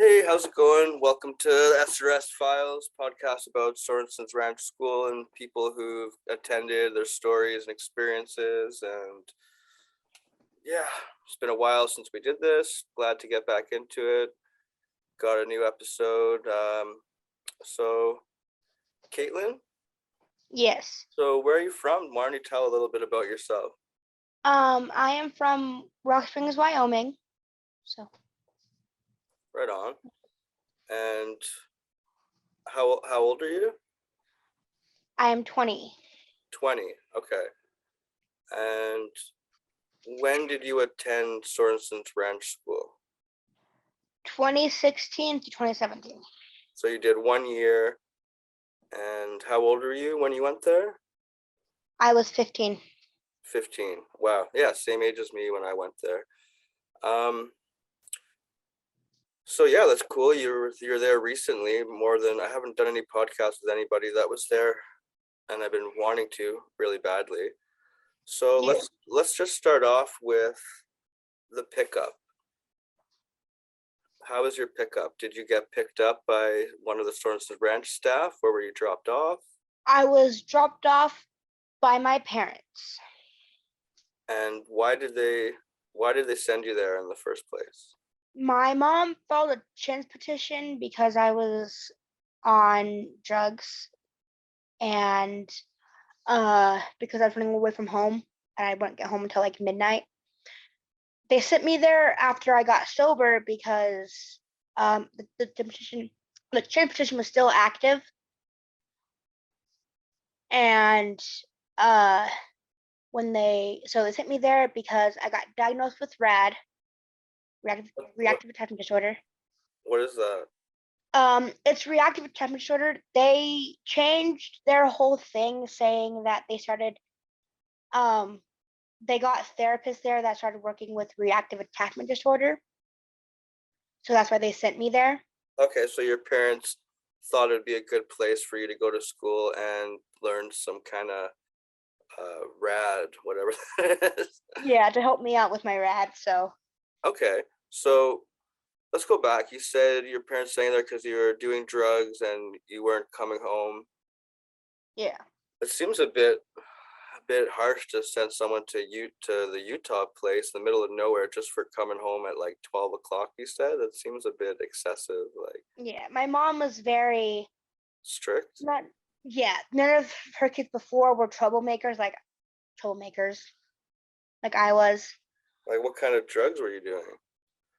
Hey, how's it going? Welcome to the SRS Files podcast about Sorensons Ranch School and people who've attended, their stories and experiences. And yeah, it's been a while since we did this. Glad to get back into it. Got a new episode. So, Caitlin, Yes. so where are you from? Why don't you tell a little bit about yourself? I am from Rock Springs, Wyoming. So Right on. And how old are you? I am 20. 20. Okay. And when did you attend Sorensons Ranch School? 2016 to 2017. So you did 1 year, and how old were you when you went there? I was 15. 15. Wow. Yeah, same age as me when I went there. Um, so yeah, that's cool. You're there recently, more than I haven't done any podcasts with anybody that was there, and I've been wanting to really badly. So Yeah. let's just start off with the pickup. How was your pickup? Did you get picked up by one of the Sorensen Ranch staff, or were you dropped off? I was dropped off by my parents. And why did they send you there in the first place? My mom filed a chance petition because I was on drugs and because I was running away from home and I wouldn't get home until like midnight. They sent me there after I got sober because the chance petition was still active, and uh, they sent me there because I got diagnosed with RAD, What reactive attachment disorder. what is that? It's reactive attachment disorder. They changed their whole thing, saying that um they got therapists there that started working with reactive attachment disorder. So that's why they sent me there. Okay, so your parents thought it'd be a good place for you to go to school and learn some kind of rad, whatever that is. Yeah, to help me out with my RAD. So Okay, so let's go back. You said your parents staying there because you were doing drugs and you weren't coming home. yeah. It seems a bit harsh to send someone to the Utah place in the middle of nowhere just for coming home at like 12 o'clock. You said that seems a bit excessive, like Yeah, my mom was very strict. not. Yeah, none of her kids before were troublemakers, like I was. Like, what kind of drugs were you doing?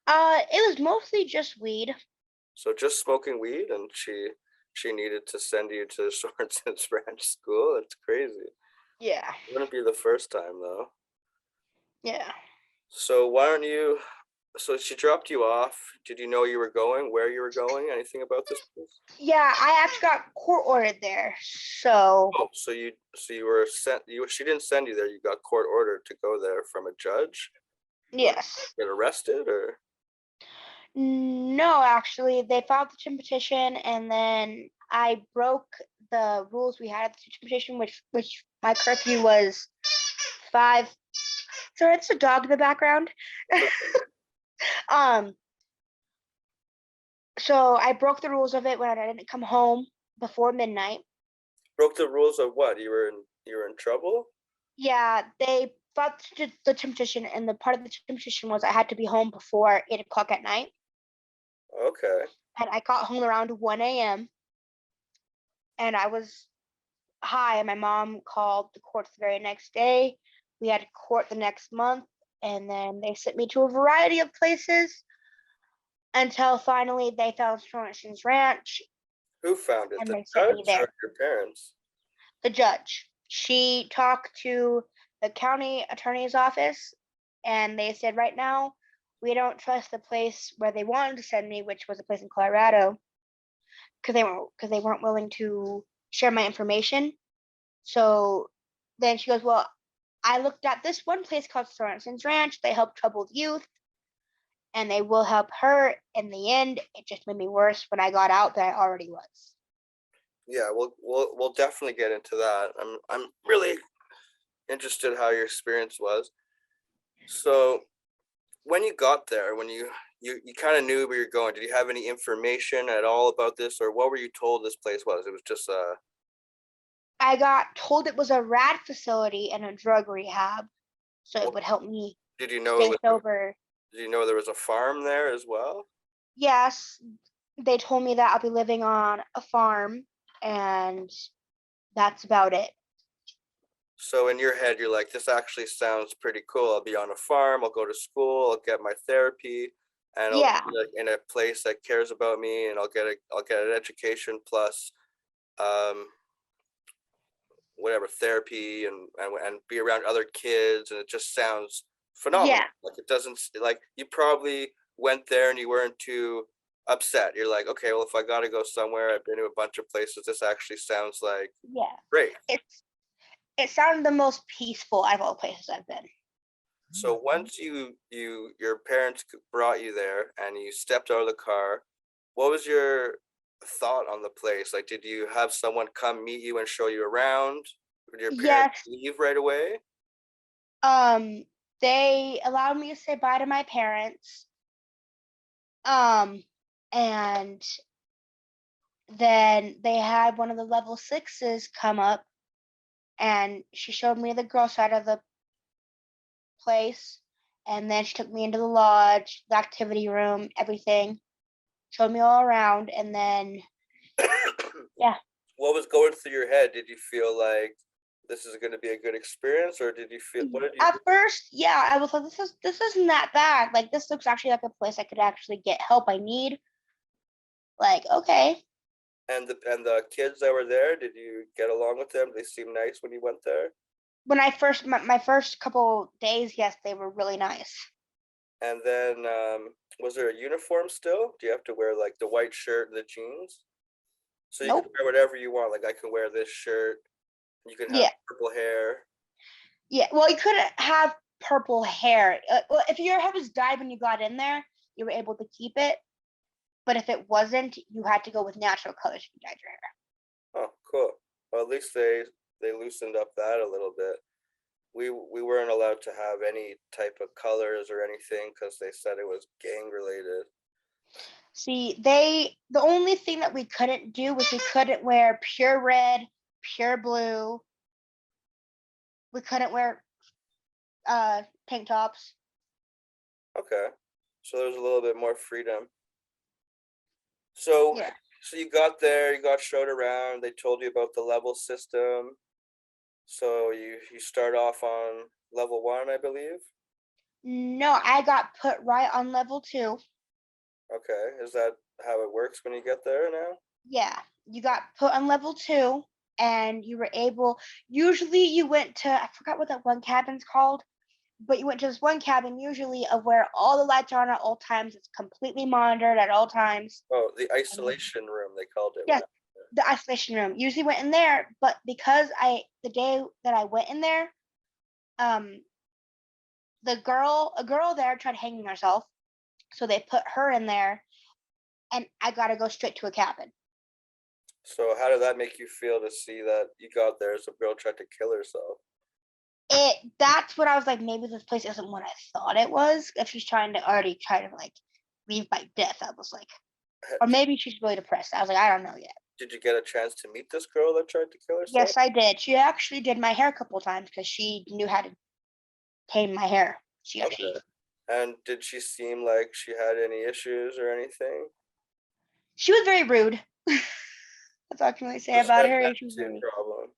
It was mostly just weed. So just smoking weed, and she needed to send you to Sorenson's Ranch School. That's crazy. Yeah, It wouldn't be the first time though. yeah, So why don't you? So she dropped you off. Did you know you were going? Where you were going? Anything about this place? yeah. I actually got court ordered there, so Oh, so you were sent. She didn't send you there. You got court ordered to go there from a judge. Like, yes. get arrested or? No, actually, they filed the petition, and then I broke the rules we had at the petition, which my curfew was 5. Sorry, it's a dog in the background. It's okay. um, so I broke the rules of it when I didn't come home before midnight. Broke the rules of what? You were in trouble. Yeah, they filed the petition, and the part of the petition was I had to be home before 8 o'clock at night, Okay. and I got home around 1 a.m. and I was high. And my mom called the court the very next day. We had court the next month, and then they sent me to a variety of places until finally they found Sorensons Ranch Who found it? and The they sent me judge or there. your parents? The judge. She talked to the county attorney's office, and they said, right now, we don't trust the place where they wanted to send me, which was a place in Colorado, because they weren't willing to share my information. So then she goes, well, I looked at this one place called Sorensons Ranch. They help troubled youth, and they will help her. In the end, it just made me worse when I got out than I already was. Yeah, we'll definitely get into that. I'm really interested how your experience was. So when you got there, when you you kind of knew where you're going. Did you have any information at all about this, or what were you told this place was? It was just I got told it was a rad facility and a drug rehab, so it would help me did you know it stay was? sober. Did you know there was a farm there as well? Yes, they told me that I'll be living on a farm, and that's about it. So in your head, you're like, this actually sounds pretty cool. I'll be on a farm. I'll go to school. I'll get my therapy, and I'll Yeah, be like in a place that cares about me, and I'll get an education plus, um, whatever therapy and be around other kids, and it just sounds phenomenal. yeah, Like it doesn't like you probably went there and you weren't too upset. You're like, okay, well, if I got to go somewhere, I've been to a bunch of places. This actually sounds like yeah. great. It sounded the most peaceful out of all places I've been. So once your parents brought you there and you stepped out of the car, what was your thought on the place? Like, did you have someone come meet you and show you around? Did your parents Yes, leave right away? um, they allowed me to say bye to my parents. Um, and then they had one of the level sixes come up, and she showed me the girl side of the place, and then she took me into the lodge, the activity room, everything, showed me all around, and then yeah. What was going through your head? Did you feel like this is going to be a good experience, or did you feel what did you? At first, yeah, I was like, this isn't that bad. Like this looks actually like a place I could actually get help I need. Like, okay. And the kids that were there, did you get along with them? They seemed nice when you went there. When I first my first couple days, yes, they were really nice. And then, was there a uniform still? Do you have to wear like the white shirt and the jeans? So you can Nope. wear whatever you want. Like I can wear this shirt. You can have Yeah. purple hair. Yeah. Well, you couldn't have purple hair. Well, if your hair was dyed when you got in there, you were able to keep it. But if it wasn't, you had to go with natural colors if you dyed your hair. Oh, cool. Well, at least they loosened up that a little bit. We weren't allowed to have any type of colors or anything because they said it was gang related. See, the only thing that we couldn't do was we couldn't wear pure red, pure blue. We couldn't wear tank tops. Okay, so there's a little bit more freedom. So Yeah. so you got there, you got showed around. They told you about the level system. So you start off on level one, I believe. No, I got put right on level 2. Okay, is that how it works when you get there now? Yeah, you got put on level 2, and you were able. Usually, you went to, I forgot what that one cabin's called, but you went to this one cabin usually of where all the lights are on at all times. It's completely monitored at all times. Oh, the And isolation room they called it when yes, I. the isolation room. Usually went in there, but because the day that I went in there, um, a girl there tried hanging herself, so they put her in there, and I got to go straight to a cabin. So how did that make you feel to see that you got there as a girl tried to kill herself? That's what I was like, maybe this place isn't what I thought it was. If she's trying to already try to like leave by death, I was like, or Did, maybe she's really depressed. I was like, I don't know yet. did you get a chance to meet this girl that tried to kill herself? Yes, I did. She actually did my hair a couple of times because she knew how to tame my hair. She actually, Okay. And did she seem like she had any issues or anything? she was very rude. That's all I can really say This about has her. She was attitude very, problem.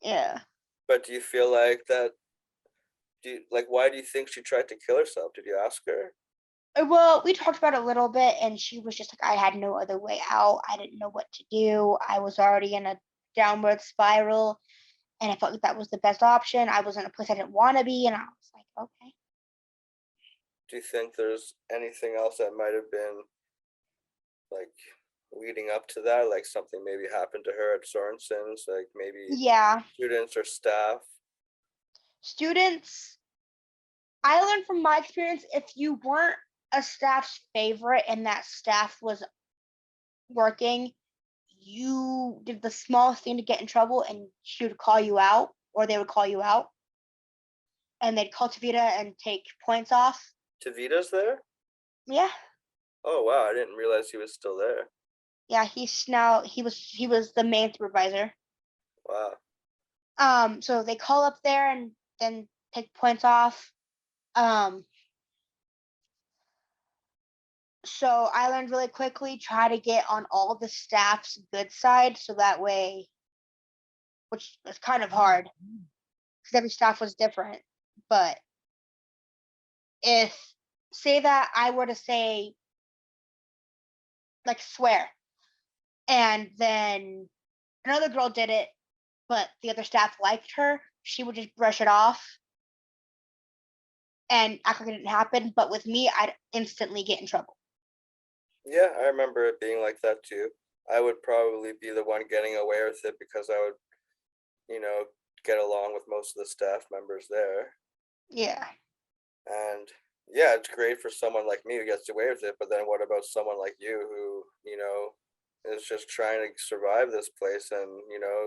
yeah. But do you feel like that? Do you, like why do you think she tried to kill herself? Did you ask her? Well, we talked about it a little bit, and she was just like, I had no other way out. I didn't know what to do. I was already in a downward spiral, and I felt like that was the best option. I was in a place I didn't want to be, and I was like, okay. Do you think there's anything else that might have been like leading up to that? Like something maybe happened to her at Sorensons, like maybe Yeah, students or staff? students, I learned from my experience, if you weren't a staff's favorite and that staff was working, you did the smallest thing to get in trouble, and she would call you out, or they would call you out, and they'd call Tavita and take points off. Tavita's there? Yeah. Oh wow, I didn't realize he was still there. Yeah, he was the main supervisor. Wow. So they call up there and then take points off. Um, so I learned really quickly try to get on all the staff's good side, so that way, which was kind of hard because every staff was different. But if say that I were to say like swear, and then another girl did it, but the other staff liked her, she would just brush it off and act like it didn't happen. But with me, I'd instantly get in trouble. Yeah, I remember it being like that too. I would probably be the one getting away with it because I would, you know, get along with most of the staff members there. Yeah. And yeah, it's great for someone like me who gets away with it, but then what about someone like you who, is just trying to survive this place and,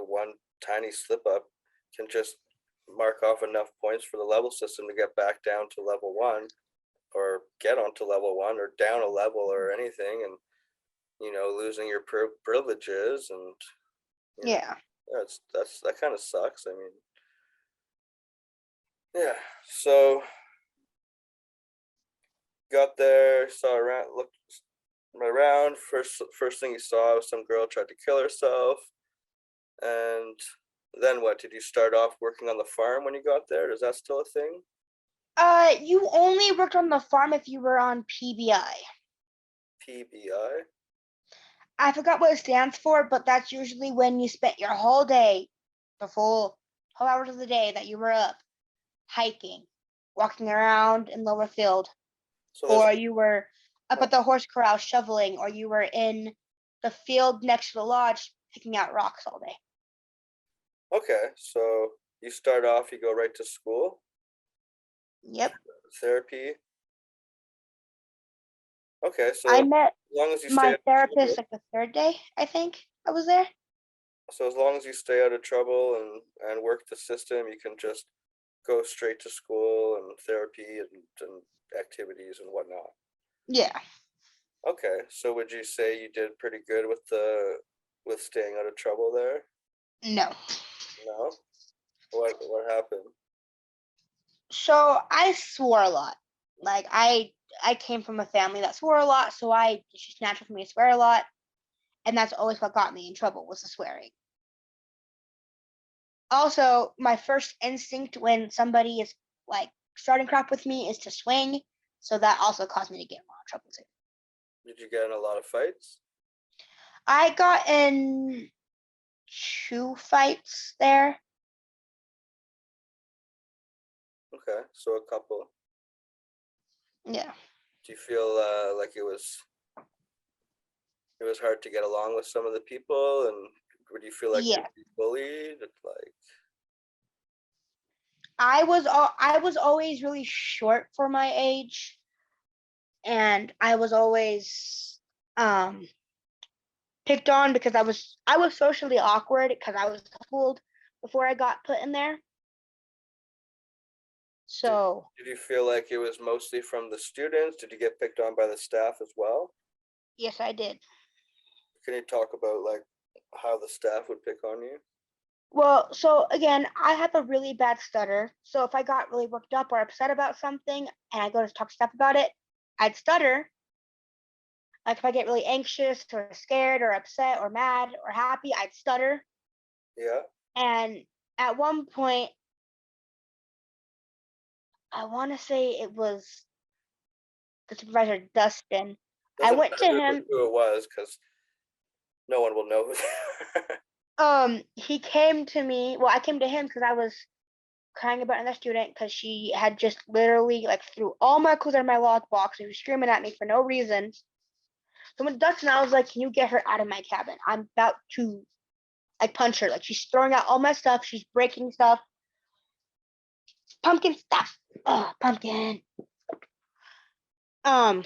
one tiny slip up can just mark off enough points for the level system to get back down to level one or get onto level one or down a level or anything and, losing your privileges and, Yeah. that kind of sucks. I mean, yeah. So got there, saw around, looked around. First thing you saw was some girl tried to kill herself. And then what? Did you start off working on the farm when you got there? Is that still a thing? You only worked on the farm if you were on PBI. PBI? I forgot what it stands for, but that's usually when you spent your whole day, the full 12 hours of the day that you were up hiking, walking around in lower field, So there's or you were up oh, at the horse corral shoveling, or you were in the field next to the lodge picking out rocks all day. okay. So you start off, you go right to school, Yep. therapy. Okay, I so met as long as you stay my out of therapist trouble, like the third day, I think I was there. so as long as you stay out of trouble and work the system, you can just go straight to school and therapy and activities and whatnot. Yeah. Okay, so would you say you did pretty good with staying out of trouble there? No. No? What happened? So I swore a lot. Like I came from a family that swore a lot, so it's just natural for me to swear a lot, and that's always what got me in trouble was the swearing. Also, my first instinct when somebody is like starting crap with me is to swing, so that also caused me to get in a lot of trouble too. Did you get in a lot of fights? I got in 2 fights there. Okay, so a couple. Yeah. Do you feel like it was hard to get along with some of the people, and would you feel like you'd Yeah. be bullied? Like, I was always really short for my age, and I was always um picked on because I was socially awkward because I was schooled before I got put in there. did So did you feel like it was mostly from the students? Did you get picked on by the staff as well? yes, I did. Can you talk about like how the staff would pick on you? Well, so again, I have a really bad stutter. So if I got really worked up or upset about something and I go to talk to stuff about it, I'd stutter. Like if I get really anxious or scared or upset or mad or happy, I'd stutter. Yeah. And at one point, I want to say it was the supervisor, Dustin. I Doesn't went to matter him. who it was because no one will know who they are. He came to me. Well, I came to him because I was crying about another student because she had just literally like threw all my clothes out of my lockbox. She was screaming at me for no reason. So when Dustin, I was like, "Can you get her out of my cabin? I'm about to like punch her. Like she's throwing out all my stuff. She's breaking stuff. Pumpkin stuff. Oh, pumpkin." Um,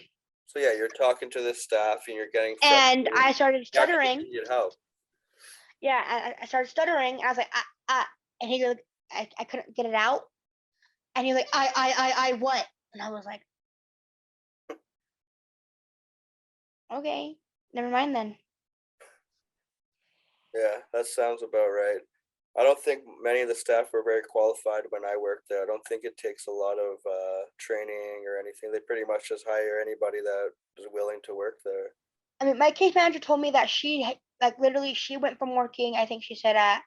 So yeah, you're talking to the staff and you're getting and frustrated. I started You actually stuttering. needed help. Yeah, I started stuttering. And I was like, and he goes, I couldn't get it out. And he was like, I what? And I was like, Okay, never mind then. Yeah, that sounds about right. I don't think many of the staff were very qualified when I worked there. I don't think it takes a lot of training or anything. They pretty much just hire anybody that is willing to work there. I mean, my case manager told me that like literally she went from working, I think she said at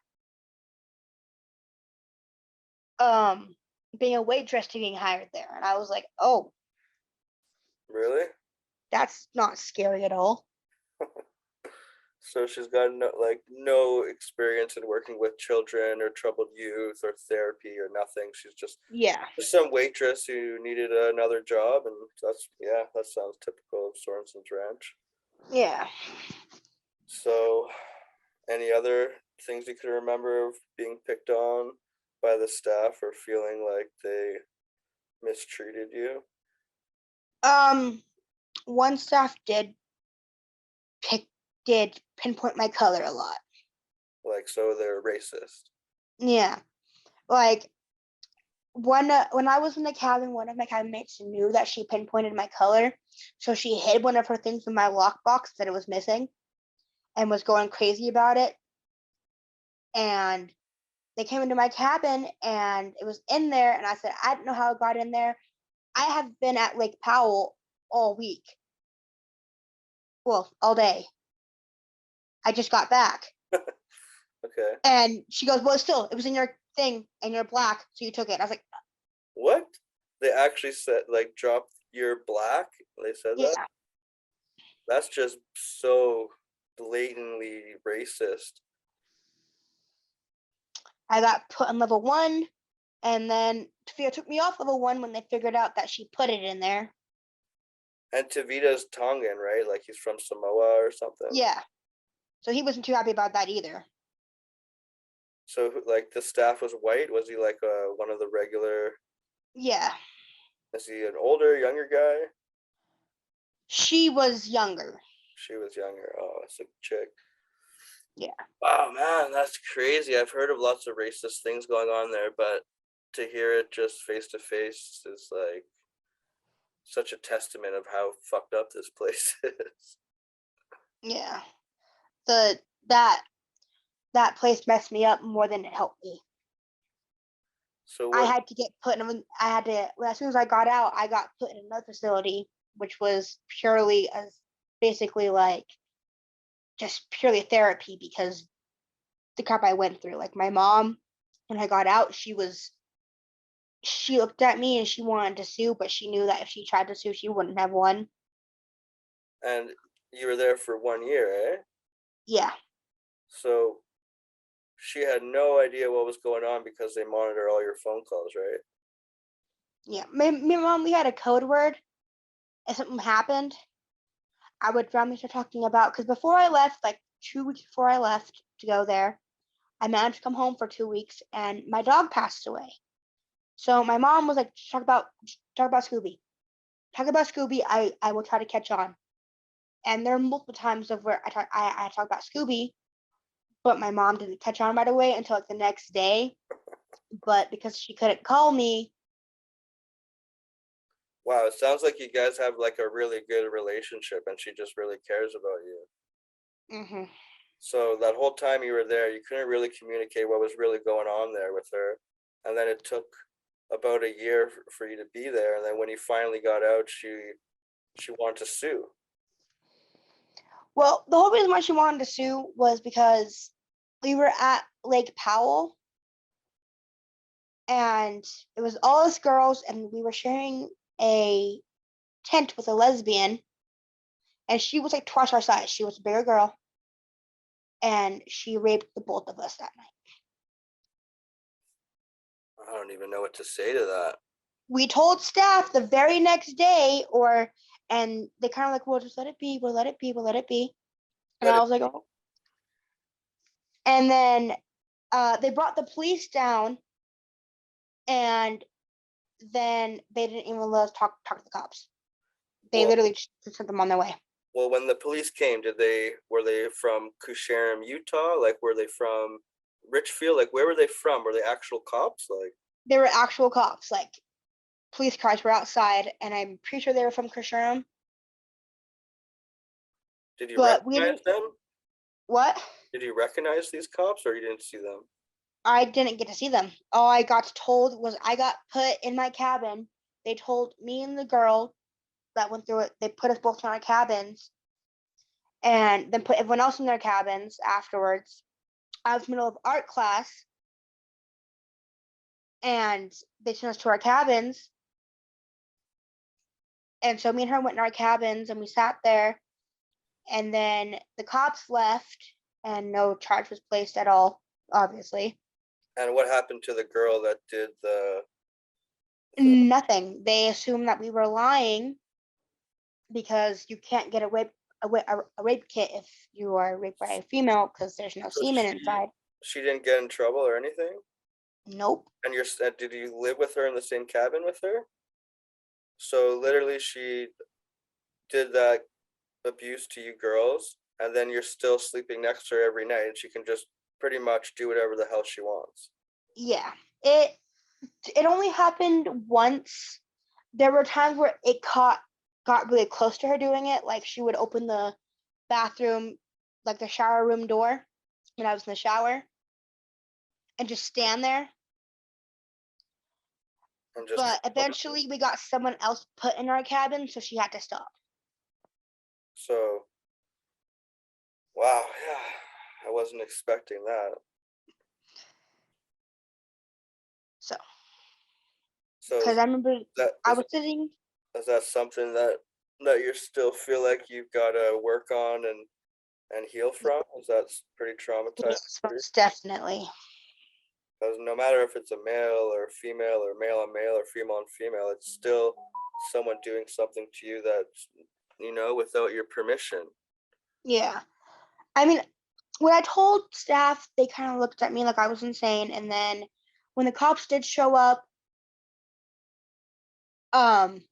um being a waitress to being hired there, and I was like, oh, Really? that's not scary at all. So she's got no experience in working with children or troubled youth or therapy or nothing. She's Yeah, just some waitress who needed another job, and that sounds typical of Sorensons Ranch. yeah. So, any other things you can remember of being picked on by the staff or feeling like they mistreated you? Um, one staff pick did pinpoint my color a lot. Like, so they're racist. Yeah, like when I was in the cabin, one of my cabin mates knew that she pinpointed my color, so she hid one of her things in my lockbox that it was missing, and was going crazy about it. And they came into my cabin, and it was in there, and I said, I don't know how it got in there. I have been at Lake Powell all week. Well, all day. I just got back. Okay. And she goes, well, still, it was in your thing and you're black, so you took it. I was like, What? They actually said, like, drop you're black? They said that? yeah. That's just so blatantly racist. I got put on level 1, and then Tafia took me off level 1 when they figured out that she put it in there. And Tavita's Tongan, right? Like he's from Samoa or something. Yeah. So he wasn't too happy about that either. So, like, the staff was white? Was he like one of the regular? Yeah. Is he an older, younger guy? She was younger. She was younger. Oh, it's a chick. Yeah. Wow, man, that's crazy. I've heard of lots of racist things going on there, but to hear it just face to face is like such a testament of how fucked up this place is. Yeah. The that place messed me up more than it helped me. So I what? had to get put in. I had to as soon as I got out, I got put in another facility, which was purely as basically like just purely therapy because the crap I went through. Like my mom, when I got out, she looked at me and she wanted to sue, but she knew that if she tried to sue, she wouldn't have won. And you were there for 1 year, eh? Yeah, So she had no idea what was going on because they monitor all your phone calls, right? yeah. My mom, we had a code word. If something happened, I would randomly start talking about because before I left, like 2 weeks before I left to go there, I managed to come home for 2 weeks and my dog passed away. So my mom was like, talk about Scooby. Talk about Scooby. I will try to catch on. And there are multiple times of where I talk about Scooby, but my mom didn't catch on right away until like the next day. But because she couldn't call me, Wow, it sounds like you guys have like a really good relationship and she just really cares about you. mhm. So that whole time you were there, you couldn't really communicate what was really going on there with her. And then it took about a year for you to be there. And then when you finally got out, she wanted to sue. Well, the whole reason why she wanted to sue was because we were at Lake Powell and it was all us girls and we were sharing a tent with a lesbian and she was like twice our size. She was a bigger girl and she raped the both of us that night. I don't even know what to say to that. We told staff the very next day, and they kind of like, well, just let it be, we'll let it be, we'll let it be. And Let I it was like, oh. And then they brought the police down, and then they didn't even let us talk to the cops. They well literally just sent them on their way. well when the police came, were they from Koosharem, Utah? Like were they from Richfield? Like where were they from? Were they actual cops? Like They were actual cops, like police cars were outside, and I'm pretty sure they were from Koosharem. Did you but we recognize didn't. them? What? Did you recognize these cops, or you didn't see them? I didn't get to see them. All I got told was I got put in my cabin. They told me and the girl that went through it. They put us both in our cabins, and then put everyone else in their cabins afterwards. I was in the middle of art class, and they sent us to our cabins. And so me and her went in our cabins, and we sat there. And then the cops left, and no charge was placed at all, obviously. And what happened to the girl that did the Nothing. They assumed that we were lying because you can't get a rape kit if you are raped by a female because there's no so semen inside. she didn't get in trouble or anything? Nope. And did you live with her in the same cabin with her? So literally she did that abuse to you girls, and then you're still sleeping next to her every night, and she can just pretty much do whatever the hell she wants. Yeah. It only happened once. There were times where it got really close to her doing it. Like she would open the bathroom, like the shower room door when I was in the shower and just stand there. And just But eventually we got someone else put in our cabin, so she had to stop. so wow, yeah, I wasn't expecting that. So, So because I remember that I is was sitting. is that something that you still feel like you've got to work on and heal from? Is that pretty traumatizing? Yes, most definitely. Because no matter if it's a male or female or male on male or female on female, it's still someone doing something to you that's, without your permission. Yeah. I mean, when I told staff, they kind of looked at me like I was insane. And then when the cops did show up, um,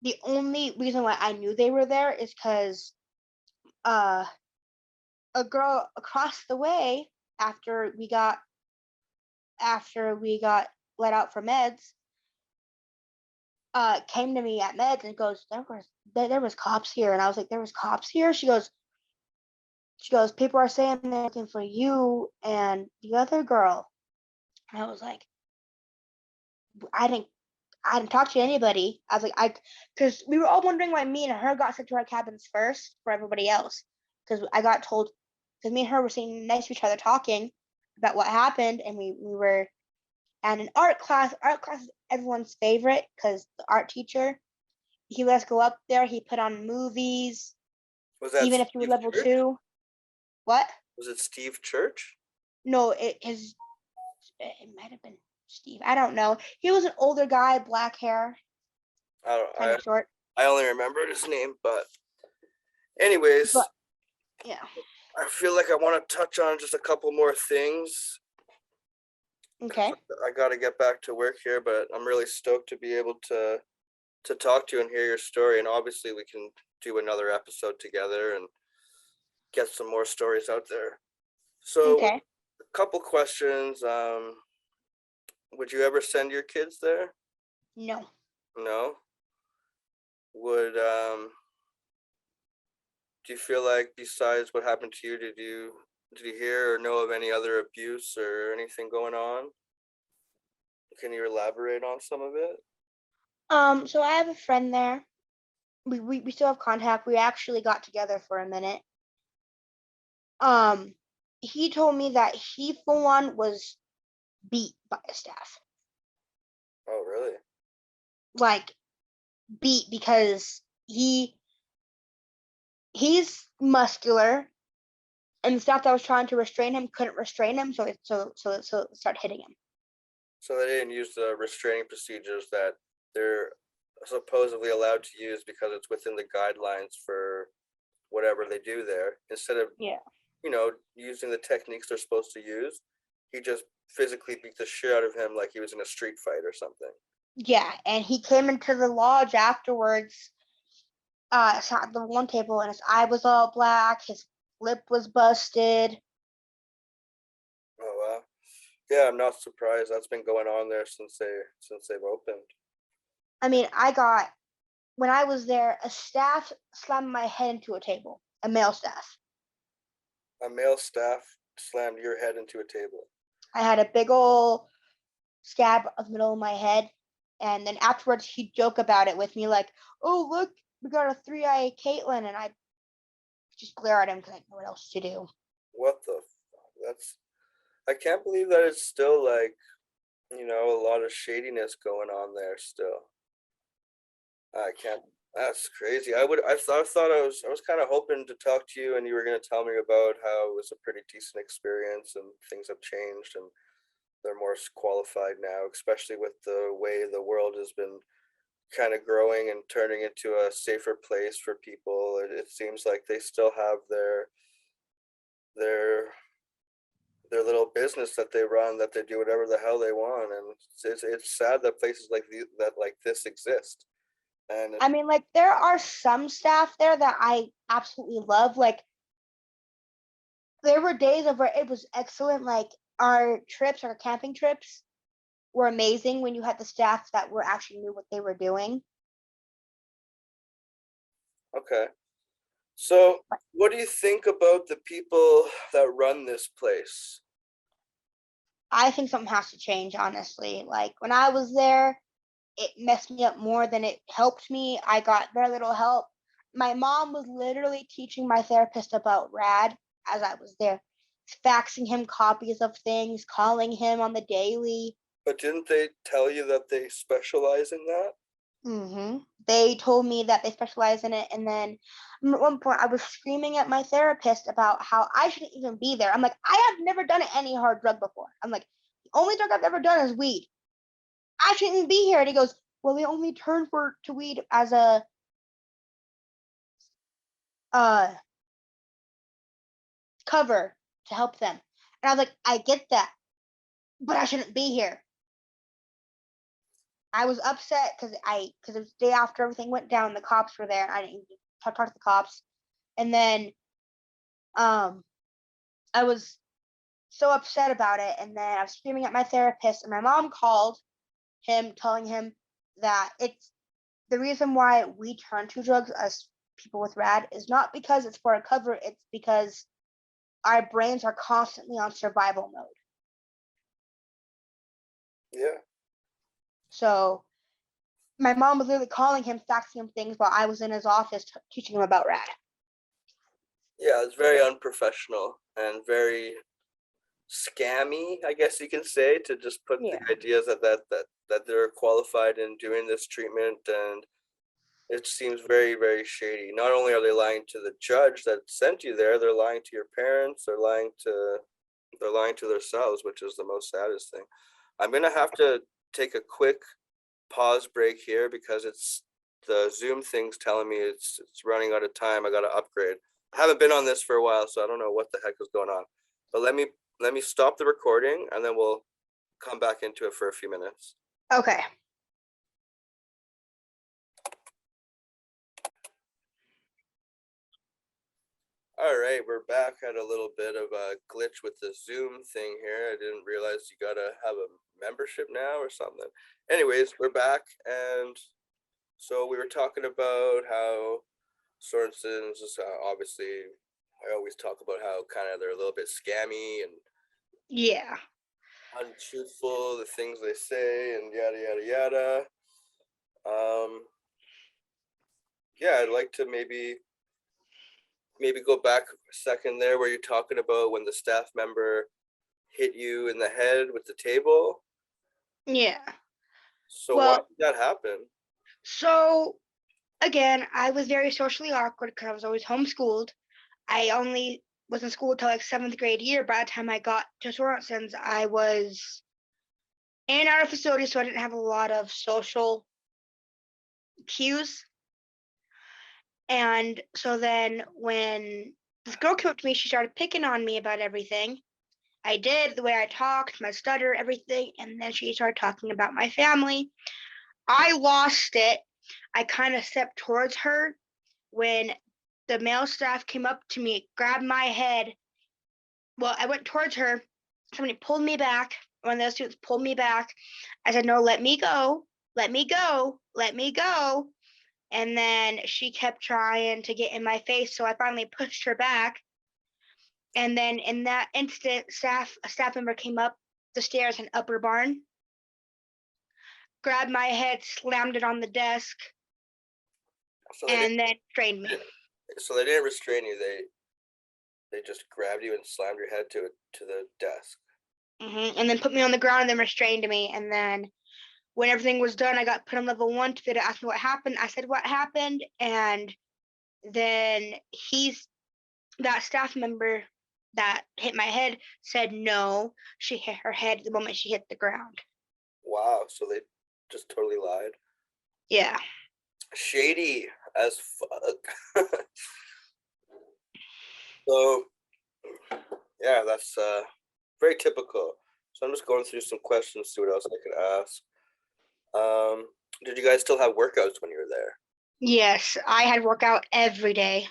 the only reason why I knew they were there is because uh, a girl across the way after we got let out for meds came to me at meds and goes, there was cops here. And I was like, there was cops here? She goes, people are saying they're looking for you and the other girl. And I was like, I didn't talk to anybody. I was like, because we were all wondering why me and her got sent to our cabins first for everybody else. Because I got told, because me and her were sitting next to each other talking about what happened, and we were at an art class. Art class is everyone's favorite because the art teacher, he let us go up there. He put on movies, Was that even if you were Steve level Church? 2. What? Was it Steve Church? No, it might have been Steve. I don't know. He was an older guy, black hair, I don't. kind of short. I only remembered his name, but anyways, But yeah. I feel like I want to touch on just a couple more things. Okay. I got to get back to work here, but I'm really stoked to be able to talk to you and hear your story. And obviously, we can do another episode together and get some more stories out there. So, Okay. a couple questions. Would you ever send your kids there? No. No. Would Do you feel like, besides what happened to you, did you hear or know of any other abuse or anything going on? Can you elaborate on some of it? So I have a friend there. We still have contact. We actually got together for a minute. Um, he told me that he for one was beat by a staff. Oh, really? Like beat because he's muscular and the staff that was trying to restrain him couldn't restrain him, so it started hitting him. So they didn't use the restraining procedures that they're supposedly allowed to use because it's within the guidelines for whatever they do there. Instead of, Yeah. using the techniques they're supposed to use, he just physically beat the shit out of him like he was in a street fight or something. Yeah, and he came into the lodge afterwards, sat at the one table, and his eye was all black, his lip was busted. Oh wow. Yeah, I'm not surprised. That's been going on there since they've opened. I mean, when I was there, a staff slammed my head into a table a male staff. A male staff slammed your head into a table. I had a big ol' scab of the middle of my head, and then afterwards he'd joke about it with me like, "Oh look, we got a 3-eye Caitlin," and I just glare at him because I didn't know what else to do. What the fuck? I can't believe that it's still like, a lot of shadiness going on there still. I can't. That's crazy. I was kind of hoping to talk to you, and you were going to tell me about how it was a pretty decent experience, and things have changed, and they're more qualified now, especially with the way the world has been kind of growing and turning into a safer place for people. It seems like they still have their their little business that they run, that they do whatever the hell they want, and it's sad that places like this exist. And I mean, like, there are some staff there that I absolutely love. Like, there were days of where it was excellent. Like, our camping trips were amazing when you had the staff that were actually knew what they were doing. okay, so what do you think about the people that run this place? I think something has to change, honestly. Like, when I was there, it messed me up more than it helped me. I got very little help. My mom was literally teaching my therapist about RAD as I was there, faxing him copies of things, calling him on the daily. But didn't they tell you that they specialize in that? They told me that they specialize in it, and then at one point I was screaming at my therapist about how I shouldn't even be there. I'm like, I have never done any hard drug before. I'm like, the only drug I've ever done is weed. I shouldn't even be here. And he goes, well, they only turn to weed as a cover to help them. And I was like, I get that, but I shouldn't be here. I was upset because it was the day after everything went down. The cops were there, and I didn't even talk to the cops. And then I was so upset about it. And then I was screaming at my therapist, and my mom called him, telling him that it's the reason why we turn to drugs as people with RAD is not because it's for a cover, it's because our brains are constantly on survival mode. Yeah. So my mom was literally calling him, faxing him things while I was in his office teaching him about RAD. Yeah, it's very unprofessional and very scammy, I guess you can say, to just put Yeah. the ideas that they're qualified in doing this treatment, and it seems very, very shady. Not only are they lying to the judge that sent you there, they're lying to your parents, they're lying to themselves, which is the most saddest thing. I'm gonna have to take a quick pause break here because it's the Zoom thing's telling me it's running out of time. I gotta upgrade. I haven't been on this for a while, so I don't know what the heck is going on. But let me stop the recording, and then we'll come back into it for a few minutes. Okay. All right, we're back. Had a little bit of a glitch with the Zoom thing here. I didn't realize you gotta have a membership now or something. Anyways, we're back, and so we were talking about how Sorensons is obviously. I always talk about how kind of they're a little bit scammy and Yeah. untruthful, the things they say, and yada yada yada. Um, yeah, I'd like to maybe go back a second there where you're talking about when the staff member hit you in the head with the table. Yeah. So why Well, did that happen? so again, I was very socially awkward because I was always homeschooled. I only was in school till like 7th grade year. By the time I got to Sorensons, I was in and out of facilities, so I didn't have a lot of social cues. And so then when this girl came up to me, she started picking on me about everything. I did, the way I talked, my stutter, everything. And then she started talking about my family. I lost it. I kind of stepped towards her when the male staff came up to me, grabbed my head. Well, I went towards her. Somebody pulled me back. One of those students pulled me back. I said, no, let me go. Let me go. Let me go. And then she kept trying to get in my face, so I finally pushed her back. And then in that instant, a staff member came up the stairs in upper barn, grabbed my head, slammed it on the desk, So and then trained me. they didn't restrain you. They just grabbed you and slammed your head to the desk. And then put me on the ground and then restrained me. And then when everything was done, I got put on level 1 to ask me what happened. I said what happened, and then that staff member that hit my head said no. She hit her head the moment she hit the ground. Wow, so they just totally lied. Yeah. Shady as fuck. So yeah, that's very typical. So I'm just going through some questions, see what else I could ask. Did you guys still have workouts when you were there? Yes, I had workout every day.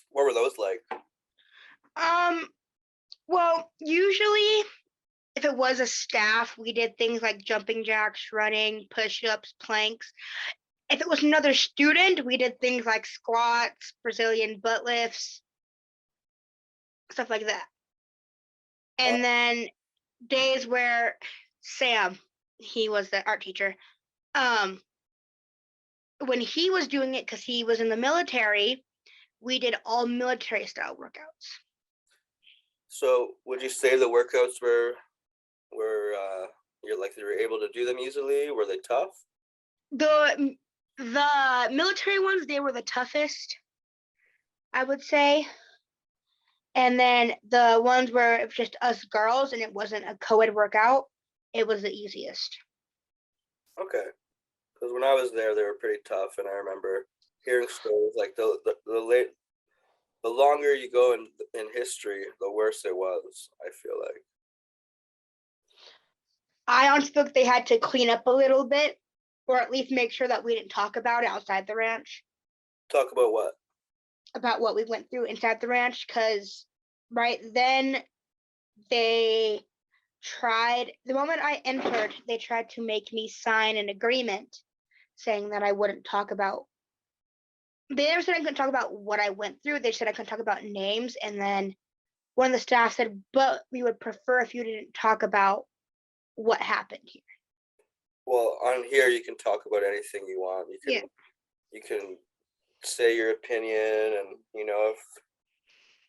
What were those like? Well, usually if it was a staff, we did things like jumping jacks, running, push-ups, planks. If it was another student, we did things like squats, Brazilian butt lifts, stuff like that. And then days where Sam, he was the art teacher, when he was doing it because he was in the military, we did all military style workouts. So would you say the workouts were you were able to do them easily? Were they tough? The military ones, they were the toughest, I would say. And then the ones where it was just us girls and it wasn't a co-ed workout, it was the easiest. Okay, because when I was there, they were pretty tough, and I remember hearing stories like the longer you go in history, the worse it was. I feel like. I honestly think they had to clean up a little bit, or at least make sure that we didn't talk about it outside the ranch. Talk about what? About what we went through inside the ranch, because right then they the moment I entered, they tried to make me sign an agreement saying that I wouldn't talk about. They never said I couldn't talk about what I went through. They said I couldn't talk about names. And then one of the staff said, but we would prefer if you didn't talk about what happened here. Well, on here you can talk about anything you want. You can say your opinion, and if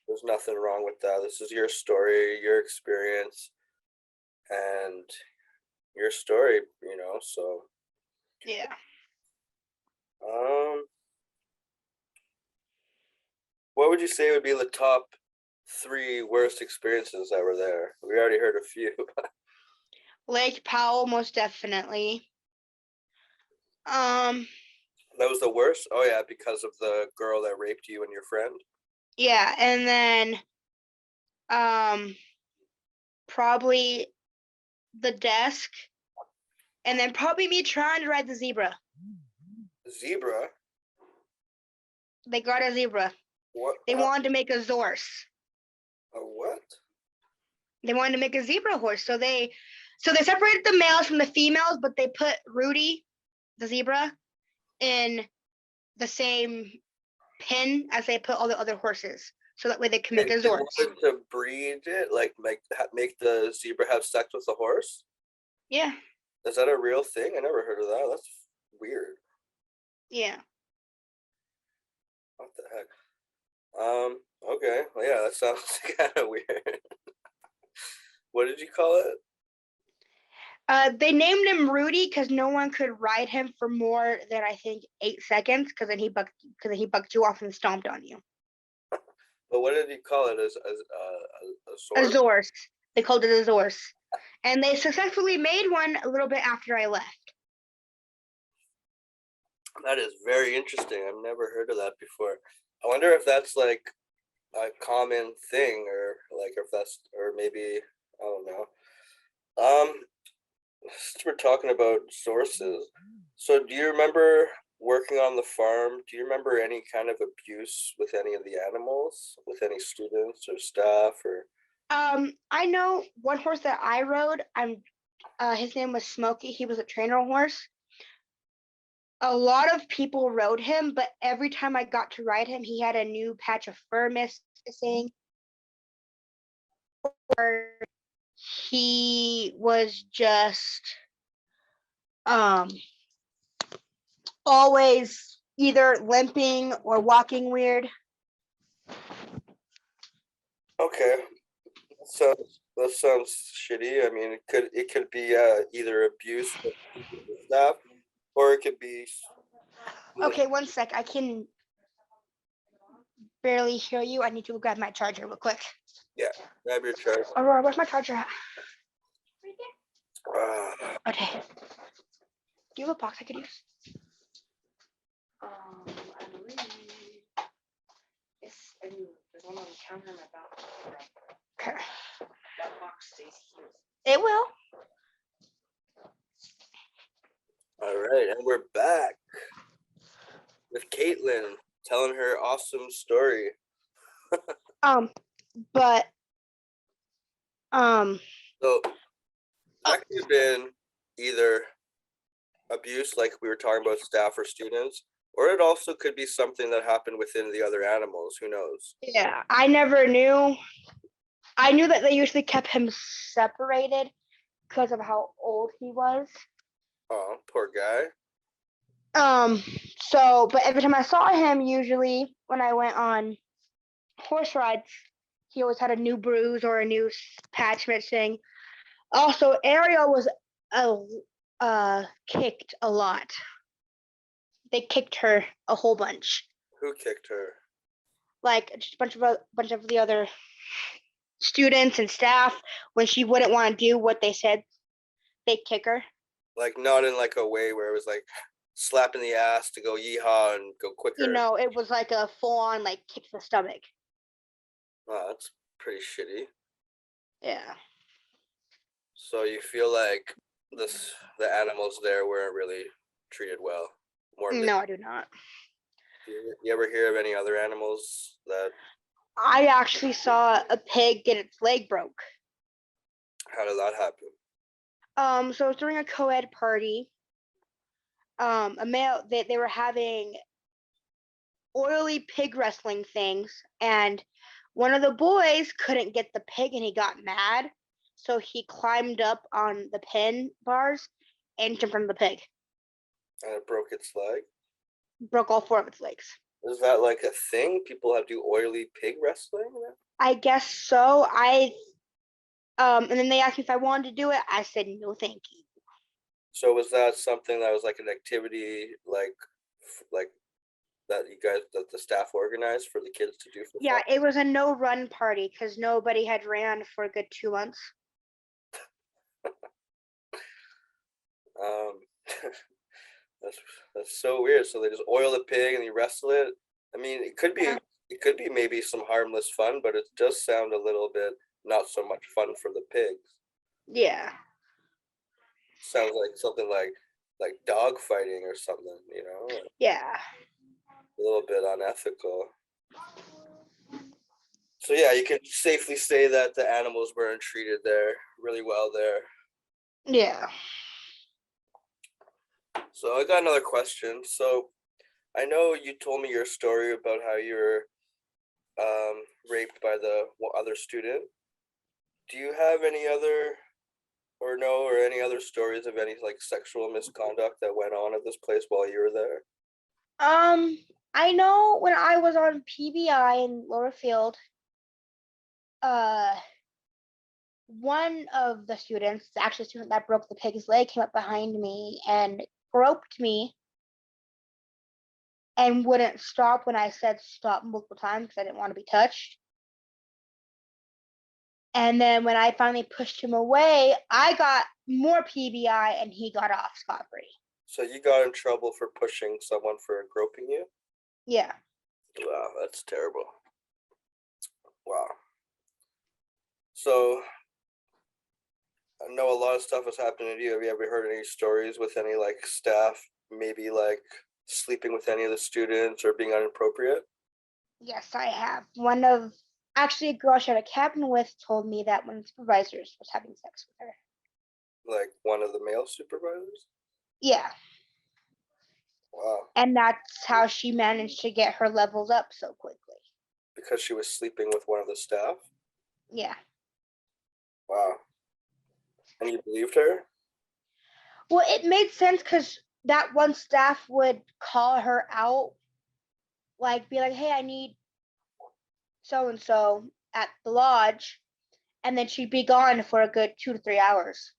there's nothing wrong with that. This is your story, your experience, and your story. So Yeah. What would you say would be the top 3 worst experiences that were there? We already heard a few. Lake Powell, most definitely. That was the worst? Oh yeah, because of the girl that raped you and your friend? Yeah, and then probably the desk, and then probably me trying to ride the zebra. Zebra? They got a zebra. What? They wanted to make a horse. A what? They wanted to make a zebra horse. So they separated the males from the females, but they put Rudy, the zebra, in the same pen as they put all the other horses. So that way they can make a They horse. wanted to breed it, like make the zebra have sex with the horse? Yeah. Is that a real thing? I never heard of that. That's weird. Yeah. What the heck? Okay. Well, yeah, that sounds kind of weird. What did you call it? They named him Rudy because no one could ride him for more than I think 8 seconds, because then he bucked you off and stomped on you. But what did you call it? As A sword? horse. They called it a horse, and they successfully made one a little bit after I left. That is very interesting. I've never heard of that before. I wonder if that's like a common thing, or like if that's, or maybe I don't know. Since we're talking about sources, so do you remember working on the farm? Do you remember any kind of abuse with any of the animals, with any students or staff, or? I know one horse that I rode. I'm His name was Smokey. He was a trainer horse. A lot of people rode him, but every time I got to ride him, he had a new patch of fur missing, or he was just um always either limping or walking weird. Okay. That sounds shitty. I mean, it could be either abuse of the staff, or it could be. Okay, one sec. I can barely hear you. I need to grab my charger real quick. Yeah, grab your chart. Aurora, where's my charger at? Uh, Okay. Do you have a box I could use? I believe there's one on the counter in my bathroom. Okay. That box stays here. It will. all right, and we're back with Caitlin telling her awesome story. But So that could have been either abuse, like we were talking about staff or students, or it also could be something that happened within the other animals. Who knows? yeah, I never knew. I knew that they usually kept him separated because of how old he was. Oh, poor guy. So, but every time I saw him, usually when I went on horse rides, he always had a new bruise or a new patch missing. Also, Ariel was kicked a lot. They kicked her a whole bunch. Who kicked her? Like just a bunch of the other students and staff, when she wouldn't want to do what they said, they'd kick her. Like not in like a way where it was like slapping the ass to go yeehaw and go quicker. You know, it was like a full on like kick to the stomach. Oh, that's pretty shitty. Yeah. So you feel like the animals there weren't really treated well. No, I do not. You ever hear of any other animals that? I actually saw a pig get its leg broke. How did that happen? So it was during a co-ed party. A male they were having oily pig wrestling things, and one of the boys couldn't get the pig and he got mad. So he climbed up on the pin bars and jumped on the pig. And it broke its leg? Broke all 4 of its legs. Is that like a thing? People have do oily pig wrestling? I guess so. And then they asked me if I wanted to do it. I said no, thank you. So was that something that was like an activity like that the staff organized for the kids to do for Yeah, fun? it was a no run party because nobody had ran for a good 2 months. Um, that's so weird. So they just oil the pig and you wrestle it. I mean, it could be maybe some harmless fun, but it does sound a little bit not so much fun for the pigs. Yeah. Sounds like something like dog fighting or something, like Yeah. a little bit unethical. So yeah, you can safely say that the animals weren't treated there really well there. Yeah. So I got another question. So I know you told me your story about how you were raped by the other student. Do you have any other or any other stories of any like sexual misconduct that went on at this place while you were there? I know when I was on PBI in Lowerfield, uh, one of the students, actually a student that broke the pig's leg, came up behind me and groped me and wouldn't stop when I said stop multiple times because I didn't want to be touched. And then when I finally pushed him away, I got more PBI and he got off scot-free. So you got in trouble for pushing someone for groping you? Yeah. Wow, that's terrible. Wow. So I know a lot of stuff has happened to you. Have you ever heard any stories with any like staff, maybe like sleeping with any of the students or being inappropriate? Yes, I have. Actually, a girl she had a cabin with told me that one of the supervisors was having sex with her. Like one of the male supervisors? Yeah. Wow. And that's how she managed to get her levels up so quickly. Because she was sleeping with one of the staff? Yeah. Wow. And you believed her? Well, it made sense because that one staff would call her out, like be like, hey, I need so and so at the lodge. And then she'd be gone for a good 2 to 3 hours.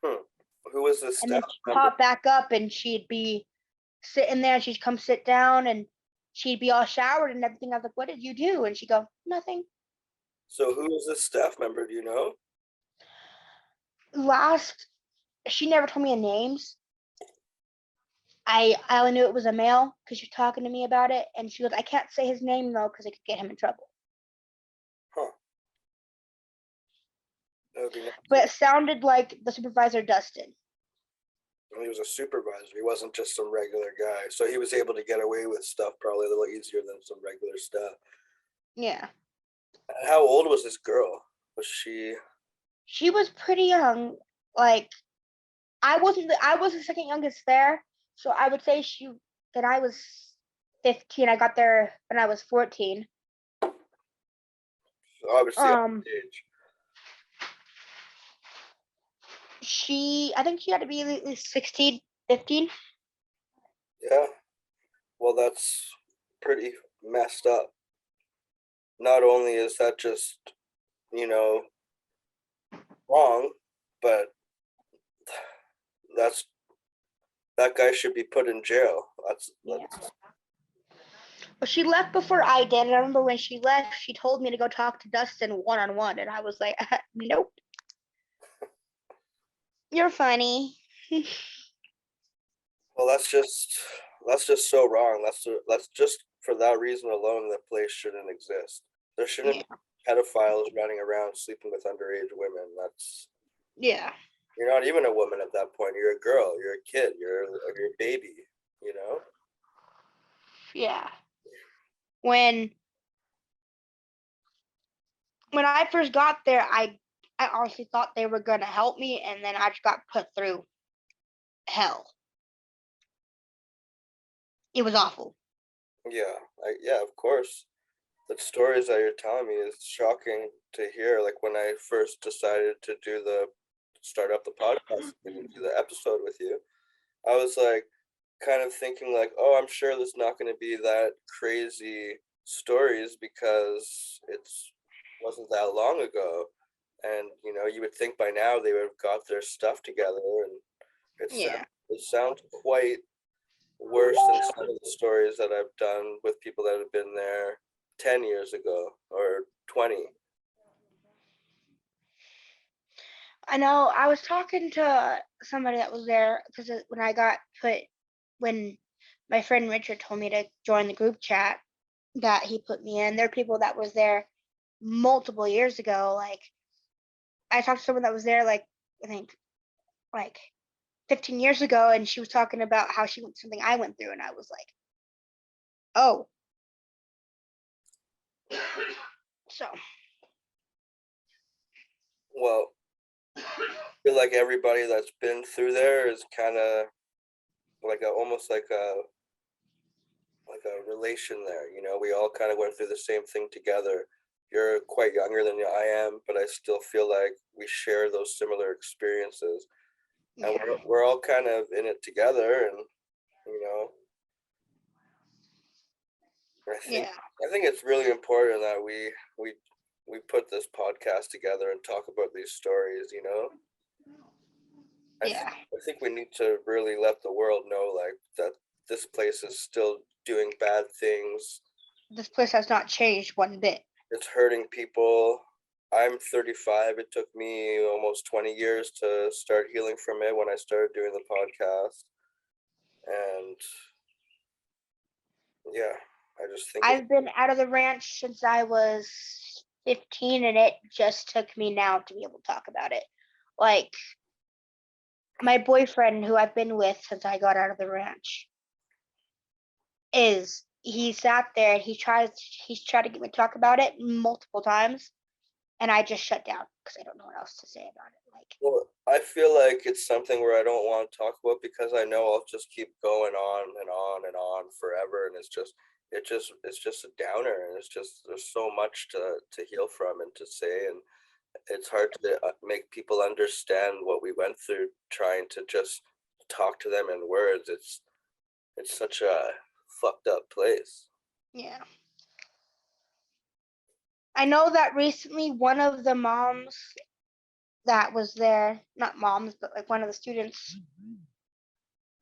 Who was the And staff then she'd member? pop back up and she'd be sitting there and she'd come sit down and she'd be all showered and everything. I was like, what did you do? And she'd go, nothing. So who was this staff member? Do you know? Last, she never told me a names. I only knew it was a male because she was talking to me about it. And she goes, I can't say his name though because it could get him in trouble. Huh. That would be nice. But it sounded like the supervisor, Dustin. He was a supervisor. He wasn't just some regular guy. So he was able to get away with stuff probably a little easier than some regular stuff. Yeah. How old was this girl? Was she? She was pretty young. Like I was the second youngest there. So I would say that I was 15. I got there when I was 14. Obviously of Um age. I think she had to be at least 16, 15. Yeah. Well, that's pretty messed up. Not only is that just, you know, wrong, but that's that guy should be put in jail. Yeah. That's Well, she left before I did. And I remember when she left, she told me to go talk to Dustin one-on-one. And I was like, nope. You're funny. well, that's just so wrong. That's just for that reason alone, that place shouldn't exist. There shouldn't Yeah. be pedophiles running around sleeping with underage women. That's Yeah. You're not even a woman at that point. You're a girl. You're a kid. You're a baby. You know. Yeah. When when I first got there, I honestly thought they were gonna help me, and then I just got put through hell. It was awful. Yeah. Yeah. Of course. The stories that you're telling me is shocking to hear. Like when I first decided to start up the podcast and do the episode with you, I was like kind of thinking like, oh, I'm sure there's not going to be that crazy stories because it's wasn't that long ago. And you would think by now they would have got their stuff together, and Yeah. it sounds quite worse than some of the stories that I've done with people that have been there 10 years ago or 20. I know. I was talking to somebody that was there because when my friend Richard told me to join the group chat that he put me in, there are people that was there multiple years ago. Like I talked to someone that was there like I think like 15 years ago, and she was talking about how she went through something I went through, and I was like, oh, so Well, I feel like everybody that's been through there is kind of almost like a relation there. We all kind of went through the same thing together. You're quite younger than I am, but I still feel like we share those similar experiences, and yeah, we're all kind of in it together. And you know, I think yeah, I think it's really important that we put this podcast together and talk about these stories. yeah. I think we need to really let the world know like that this place is still doing bad things. This place has not changed one bit. It's hurting people. I'm 35. It took me almost 20 years to start healing from it when I started doing the podcast. And yeah, I just think it's I've been out of the ranch since I was 15, and it just took me now to be able to talk about it. Like my boyfriend, who I've been with since I got out of the ranch, he sat there and he's tried to get me to talk about it multiple times, and I just shut down. because I don't know what else to say about it. Like, Well, I feel like it's something where I don't want to talk about because I know I'll just keep going on and on and on forever, and it's just a downer, and it's just there's so much to heal from and to say, and it's hard to make people understand what we went through trying to just talk to them in words. It's such a fucked up place. yeah. I know that recently one of the moms that was there, not moms, but like one of the students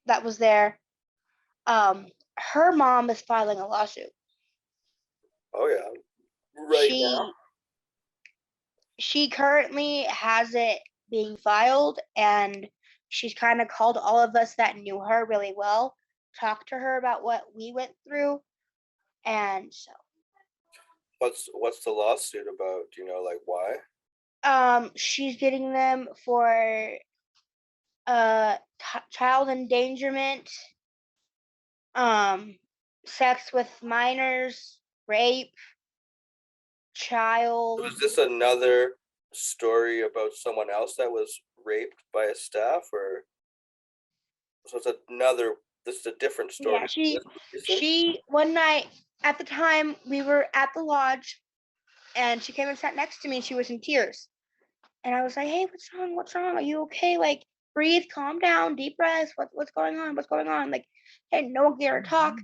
that was there, her mom is filing a lawsuit. Oh yeah, right now. She currently has it being filed, and she's kind of called all of us that knew her really well, talked to her about what we went through, and so What's the lawsuit about? Do you know, like, why? she's getting them for child endangerment, um sex with minors, rape, So child. is this another story about someone else that was raped by a staff, or so it's another? This is a different story. Yeah, You see? she one night, at the time we were at the lodge, and she came and sat next to me, and she was in tears. And I was like, "Hey, what's wrong? What's wrong? Are you okay? Like, breathe, calm down, deep breaths. What's going on? What's going on?" Like, hey, no one could get her to talk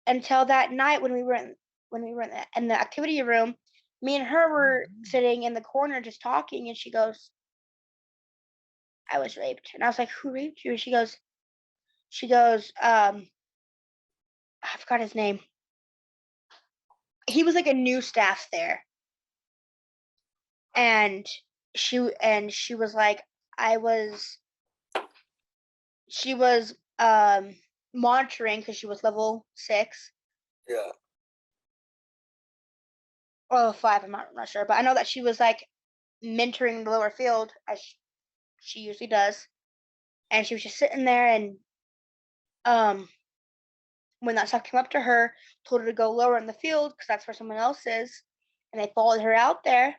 until that night when we were in the activity room. Me and her were sitting in the corner just talking, and she goes, "I was raped." And I was like, "Who raped you?" And she goes, I forgot his name. He was like a new staff there, and she was like, I was she was monitoring because she was level 6 Yeah. or level 5. I'm not sure, but I know that she was like mentoring the lower field as she usually does, and she was just sitting there, and um when that staff came up to her, told her to go lower in the field because that's where someone else is, and they followed her out there,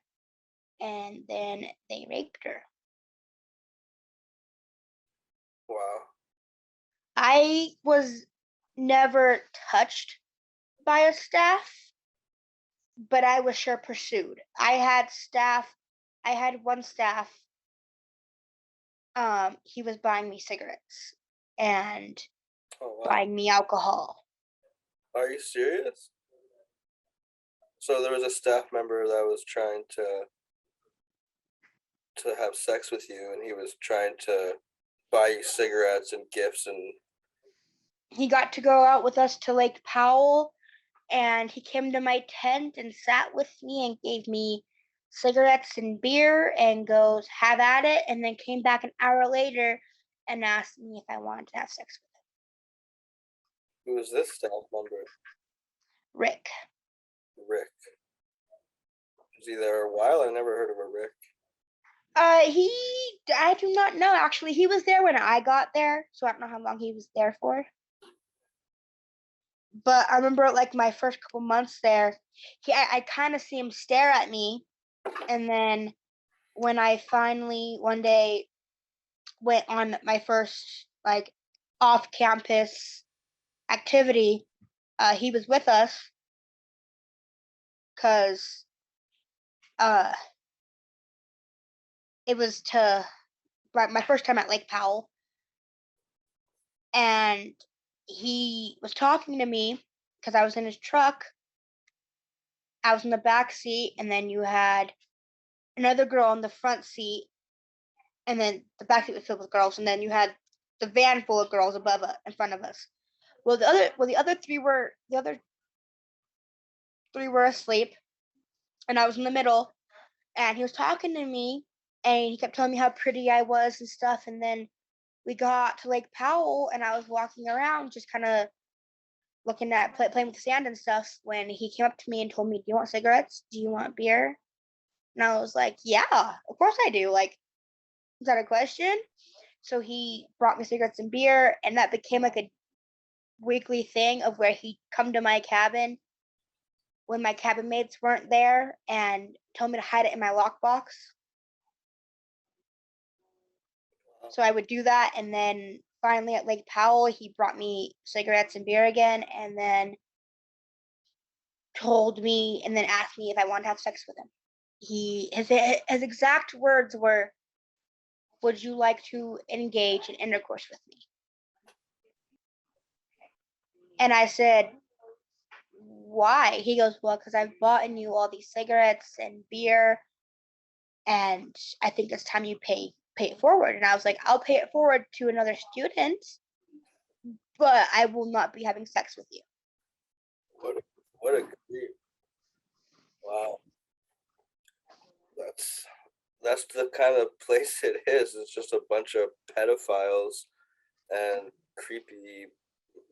and then they raped her. Wow. I was never touched by a staff, but I was sure pursued. I had one staff, he was buying me cigarettes and Oh wow. buying me alcohol. Are you serious? So there was a staff member that was trying to have sex with you, and he was trying to buy you cigarettes and gifts, and He got to go out with us to Lake Powell, and he came to my tent and sat with me and gave me cigarettes and beer and goes, "Have at it," and then came back an hour later and asked me if I wanted to have sex with who was this staff member? Rick. Rick. Was he there a while? I never heard of a Rick. I do not know. Actually, he was there when I got there, so I don't know how long he was there for. But I remember like my first couple months there, I kind of see him stare at me, and then when I finally one day went on my first like off-campus activity, he was with us because uh, it was to my first time at Lake Powell, and he was talking to me because I was in his truck. I was in the back seat, and then you had another girl in the front seat, and then the back seat was filled with girls, and then you had the van full of girls above us, in front of us. The other three were asleep, and I was in the middle, and he was talking to me, and he kept telling me how pretty I was and stuff, and then we got to Lake Powell, and I was walking around just kind of looking at playing with the sand and stuff when he came up to me and told me, "Do you want cigarettes? Do you want beer?" And I was like, "Yeah, of course I do. Like, is that a question?" So he brought me cigarettes and beer, and that became like a weekly thing of where he'd come to my cabin when my cabin mates weren't there and told me to hide it in my lockbox. So I would do that, and then finally at Lake Powell, he brought me cigarettes and beer again, and then told me, and then asked me if I wanted to have sex with him. His exact words were, "Would you like to engage in intercourse with me?" And I said, "Why?" He goes, "Well, because I've bought you all these cigarettes and beer, and I think it's time you pay it forward." And I was like, "I'll pay it forward to another student, but I will not be having sex with you." What a great, wow. That's the kind of place it is. It's just a bunch of pedophiles and creepy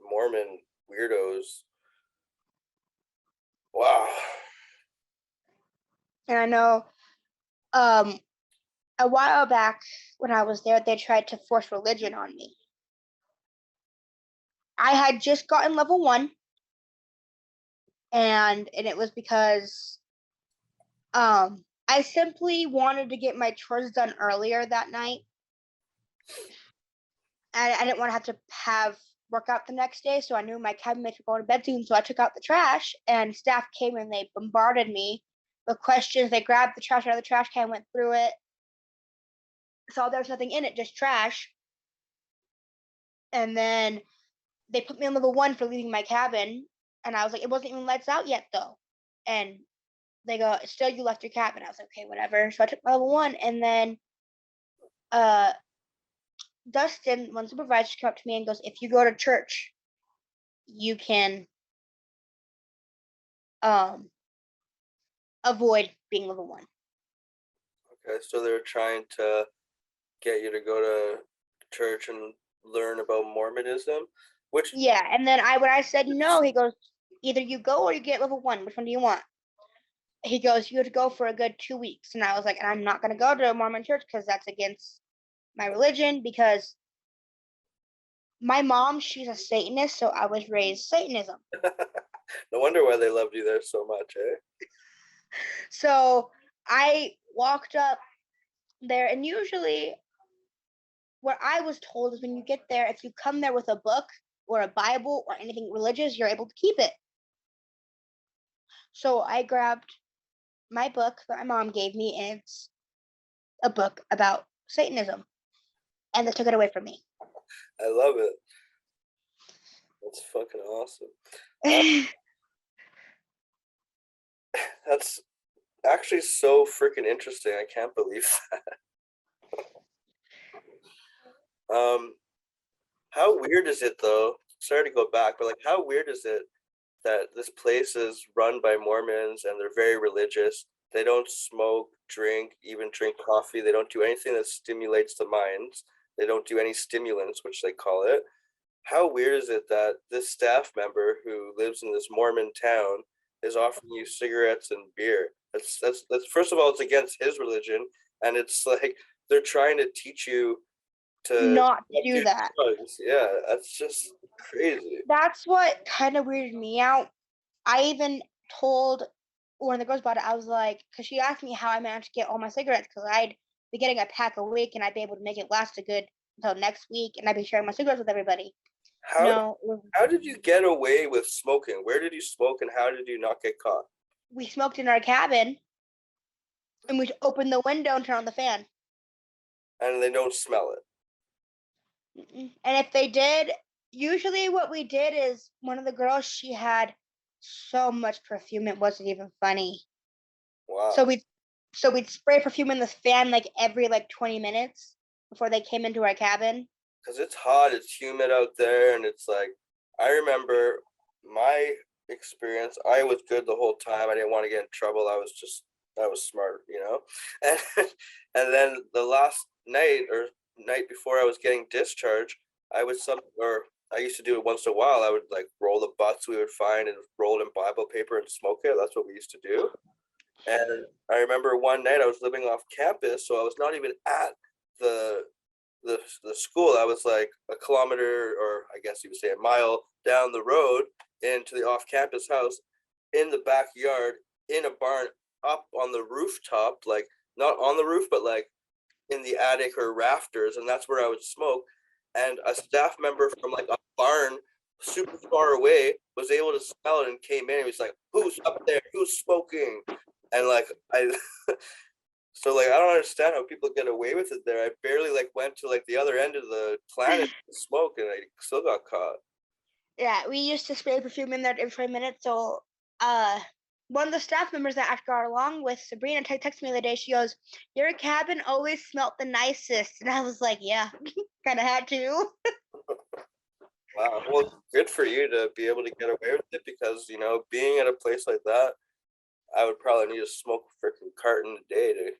Mormon weirdos. Wow. And I know a while back when I was there, they tried to force religion on me. I had just gotten level 1, and it was because I simply wanted to get my chores done earlier that night. I didn't want to have to have workout the next day, so I knew my cabin mates were going to bed soon, so I took out the trash, and staff came and they bombarded me with questions. They grabbed the trash out of the trash can, went through it, saw there was nothing in it, just trash. And then they put me on level 1 for leaving my cabin, and I was like, it wasn't even lights out yet though. And they go, "Still, you left your cabin." I was like, "Okay, whatever." So I took my level 1, and then Dustin, one supervisor, came up to me and goes, "If you go to church, you can avoid being level 1." Okay, so they're trying to get you to go to church and learn about Mormonism, which Yeah, and then when I said no, he goes, "Either you go or you get level 1. Which one do you want?" He goes, "You have to go for a good 2 weeks." And I was like, "And I'm not going to go to a Mormon church because that's against my religion, because my mom, she's a Satanist, so I was raised Satanism." no wonder why they loved you there so much, eh? So I walked up there, and usually what I was told is when you get there, if you come there with a book or a Bible or anything religious, you're able to keep it. So I grabbed my book that my mom gave me, and it's a book about Satanism, and they took it away from me. I love it. That's fucking awesome. That's actually so freaking interesting. I can't believe that. How weird is it though? Sorry to go back, but like, how weird is it that this place is run by Mormons and they're very religious? They don't smoke, drink, even drink coffee. They don't do anything that stimulates the minds. They don't do any stimulants, which they call it. How weird is it that this staff member who lives in this Mormon town is offering you cigarettes and beer? That's first of all, it's against his religion, and it's like they're trying to teach you to Not to not do do that. drugs. Yeah, that's just crazy. That's what kind of weirded me out. I even told one of the girls about it. I was like, because she asked me how I managed to get all my cigarettes, because I'd be getting a pack a week and I'd be able to make it last a good until next week, and I'd be sharing my cigarettes with everybody. How No, how did you get away with smoking? Where did you smoke, and how did you not get caught? we smoked in our cabin, and we opened the window and turned on the fan. And they don't smell it. And if they did, usually what we did is one of the girls, she had so much perfume it wasn't even funny. So Wow. we'd spray perfume in the fan like every like 20 minutes before they came into our cabin. Because it's hot, it's humid out there, and it's like, I remember my experience. I was good the whole time. I didn't want to get in trouble. I was smart, you know. And and then the last night or night before I was getting discharged, I used to do it once in a while. I would like roll the butts we would find and roll it in Bible paper and smoke it. That's what we used to do. And I remember one night I was living off campus, so I was not even at the the school. I was like a kilometer, or I guess you would say a mile down the road into the off campus house, in the backyard, in a barn, up on the rooftop, like not on the roof, but like in the attic or rafters, and that's where I would smoke. And a staff member from like a barn super far away was able to smell it and came in and was like, "Who's up there? Who's smoking?" And like I so like I don't understand how people get away with it there. I barely like went to like the other end of the planet to smoke and I still got caught. Yeah, we used to spray perfume in there every 20 minutes. So one of the staff members that I got along with, Sabrina, texted me the other day. She goes, "Your cabin always smelled the nicest." And I was like, yeah, kind of had to. Wow. Well, good for you to be able to get away with it because, you know, being at a place like that, I would probably need to smoke a freaking carton a day to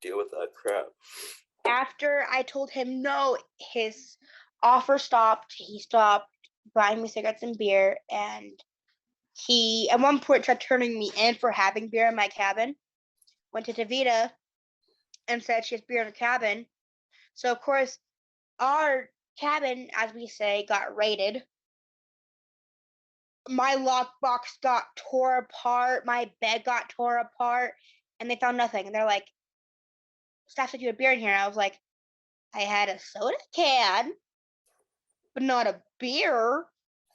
deal with that crap. After I told him no, his offer stopped. He stopped buying me cigarettes and beer. And he, at one point, tried turning me in for having beer in my cabin. Went to Davita and said she has beer in her cabin. So, of course, our cabin, as we say, got raided. My lockbox got tore apart. My bed got tore apart. And they found nothing. And they're like, "Staff said you had beer in here." And I was like, "I had a soda can, but not a beer."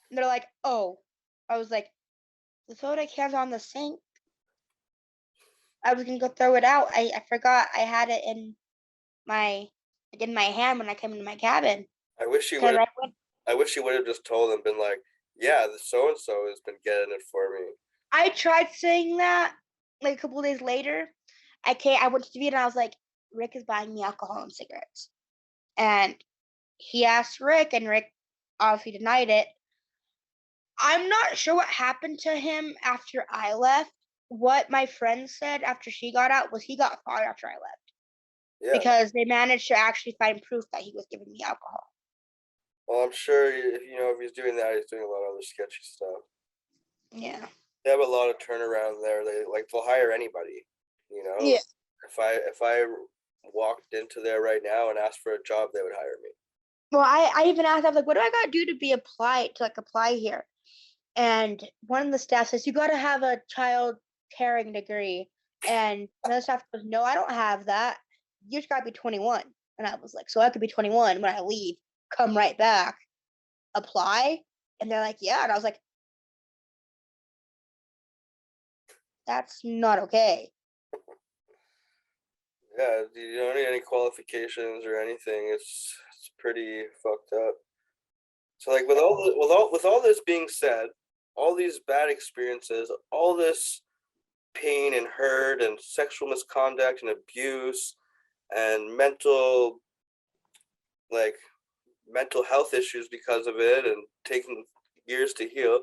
And they're like, "Oh." I was like, "The soda can's on the sink." I was gonna go throw it out. I forgot I had it my in my hand when I came into my cabin. I wish you 'Cause would have I went, I wish you would have just told them, been like, yeah, the so and so has been getting it for me. I tried saying that like a couple days later. I went to Davita and I was like, "Rick is buying me alcohol and cigarettes." And he asked Rick, and Rick obviously denied it. I'm not sure what happened to him after I left. What my friend said after she got out was he got fired after I left Yeah. because they managed to actually find proof that he was giving me alcohol. Well, I'm sure you know if he's doing that, he's doing a lot of other sketchy stuff. Yeah. They have a lot of turnaround there. They'll hire anybody. You know, Yeah. if I walked into there right now and asked for a job, they would hire me. Well, I even asked, I was like, "What do I gotta do to be applied to apply here?" And one of the staff says, "You gotta have a child caring degree." And another staff goes, "No, I don't have that. You just gotta be 21." And I was like, "So I could be 21 when I leave, come right back, apply?" And they're like, "Yeah." And I was like, "That's not okay." Yeah, you don't need any qualifications or anything. It's pretty fucked up. So like with all this being said, all these bad experiences, all this pain and hurt and sexual misconduct and abuse and like mental health issues because of it and taking years to heal.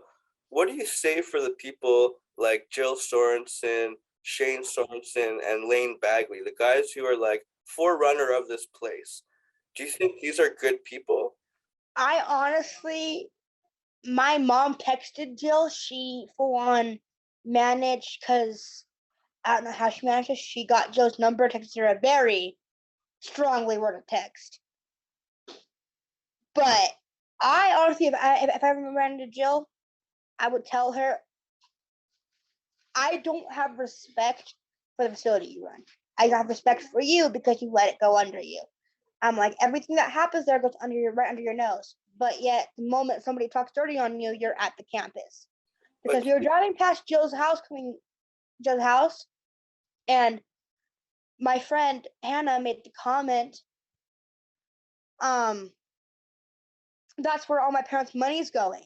What do you say for the people like Jill Sorensen, Shane Sorensen, and Lane Bagley, the guys who are like forerunner of this place? Do you think these are good people? I honestly, my mom texted Jill. She full on managed, because I don't know how she managed it. She got Jill's number, texted her a very strongly worded text. But I honestly, if I ran into Jill, I would tell her, "I don't have respect for the facility you run. I have respect for you because you let it go under you." I'm like, everything that happens there goes right under your nose. But yet, the moment somebody talks dirty on you, you're at the campus. Because But we were driving past Jill's house, and my friend Hannah made the comment, um, "That's where all my parents' money's going."